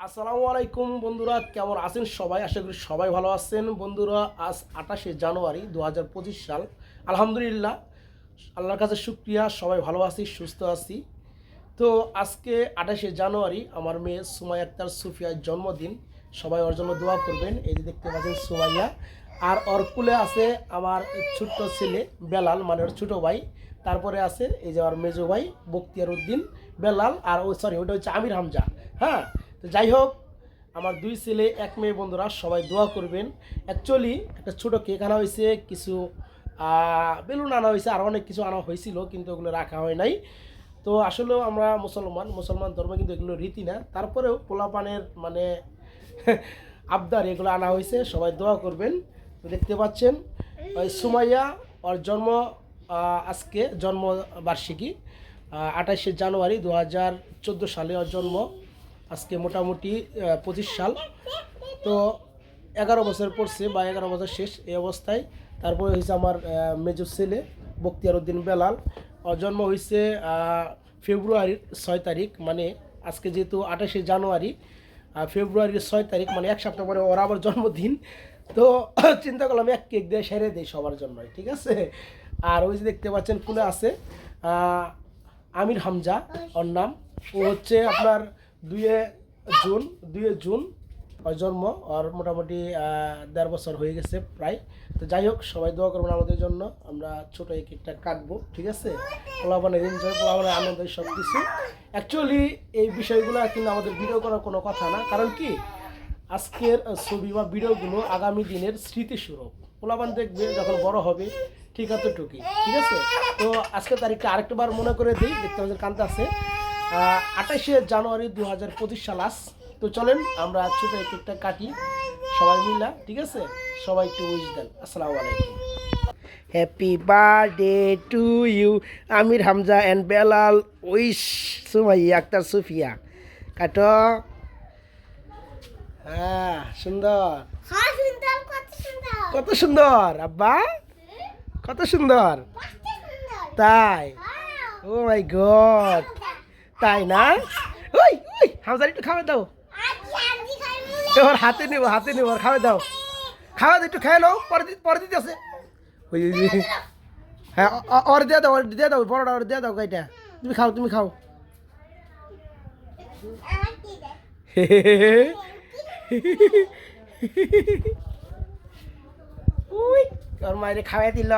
আসসালামু আলাইকুম বন্ধুরা, কেমন আছেন সবাই? আশা করি সবাই ভালো আছেন। বন্ধুরা, আজ 28শে জানুয়ারি 2025 সাল। আলহামদুলিল্লাহ, আল্লাহর কাছে শুক্রিয়া, সবাই ভালো আছি, সুস্থ আছি। তো আজকে 28শে জানুয়ারি আমার মেয়ে সুমাইয়া আক্তার সুফিয়ার জন্মদিন। সবাই ওর জন্য দোয়া করবেন। এই যে দেখতে পাচ্ছেন সুমাইয়া, আর ওর কুলে আছে আমার ছোট্ট ছেলে বেলাল, মানে ওর ছোটো ভাই। তারপরে আছে এই যে আমার মেজো ভাই বখতিয়ার উদ্দিন বেলাল, আর ওটা হচ্ছে আমির হামজা। হ্যাঁ, তো যাই হোক, আমার দুই ছেলে এক মেয়ে। বন্ধুরা, সবাই দোয়া করবেন। অ্যাকচুয়ালি একটা ছোটো কেক আনা হয়েছে, কিছু বেলুন আনা হয়েছে, আর অনেক কিছু আনা হয়েছিল, কিন্তু ওগুলো রাখা হয় নাই। তো আসলেও আমরা মুসলমান ধর্মে কিন্তু এগুলো রীতি না। তারপরেও পোলাপানের মানে আবদার এগুলো আনা হয়েছে, সবাই দোয়া করবেন। তো দেখতে পাচ্ছেন ওই সুমাইয়া, ওর জন্ম আজকে জন্মবার্ষিকী 28শে জানুয়ারি 2014 সালে ওর জন্ম। আজকে মোটামুটি 25 সাল। তো 11 বছর পড়ছে বা 11 বছর শেষ এই অবস্থায়। তারপরে হয়েছে আমার মেজর ছেলে বখতিয়ার উদ্দিন বেলাল। ওর জন্ম হয়েছে ফেব্রুয়ারির 6 তারিখ, মানে আজকে যেহেতু 28শে জানুয়ারি, ফেব্রুয়ারির 6 তারিখ, মানে এক সপ্তাহ পরে ওর আবার জন্মদিন। তো চিন্তা করলাম এক কেক দিয়ে সেরে দিই সবার জন্যই, ঠিক আছে। আর ওই যে দেখতে পাচ্ছেন কুলে আছে আমির হামজা, ওর নাম। ও হচ্ছে আপনার 2 জুন ওর জন্ম। আর মোটামুটি 1.5 বছর হয়ে গেছে প্রায়। তো যাই হোক, সবাই দোয়া করবেন আমাদের জন্য। আমরা ছোটো এই কেকটা কাটবো, ঠিক আছে। পোলাপানের এনজয়, পোলাপানের আনন্দ, সব কিছু। অ্যাকচুয়ালি এই বিষয়গুলো কিন্তু আমাদের ভিডিও করার কোনো কথা না, কারণ কি আজকের ছবি বা ভিডিওগুলো আগামী দিনের স্মৃতিস্বরূপ। পোলাপান দেখবে যখন বড় হবে, ঠিক এতটুকুই, ঠিক আছে। তো আজকের তারিখটা আরেকটাবার মনে করে দিই। দেখতে আমাদের কান্তা আছে 28শে জানুয়ারি 2025 সাল আজ। তো চলেন আমরা ছোটো এক একটা কাটি সবাই মিলা, ঠিক আছে। সবাই একটু উইশ দেন। আসসালামু আলাইকুম। Happy birthday to you Amir Hamza and Belal. Wish Sumaiya Akter Sufia. কাটো। হ্যাঁ, সুন্দর, কত সুন্দর আব্বা, কত সুন্দর। তাই? ও মাই গড, তাই না? ওই ওই হামজার একটু খাওয়া দাও। ওর হাতে নেবো, ওর খাওয়া দাও। খাওয়া দাও, একটু খেয়ে নাও, পরে দিতে আছে। ওই হ্যাঁ, ওর দিয়ে দাও, বড়টা ওর দিয়ে দাও। গাইটা তুমি খাও। ওই ওর মায়ের খাওয়াই দিল।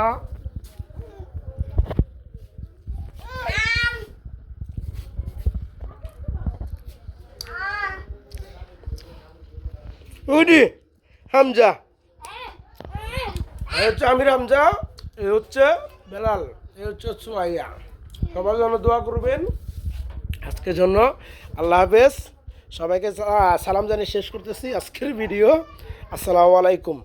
ওইডি হামজা, এই হচ্ছে আমির হামজা, এই হচ্ছে বেলাল, এই হচ্ছে সুমাইয়া। সবার জন্য দোয়া করবেন আজকের জন্য। আল্লাহ হাফেজ। সবাইকে সালাম জানিয়ে শেষ করতেছি আজকের ভিডিও। আসসালামু আলাইকুম।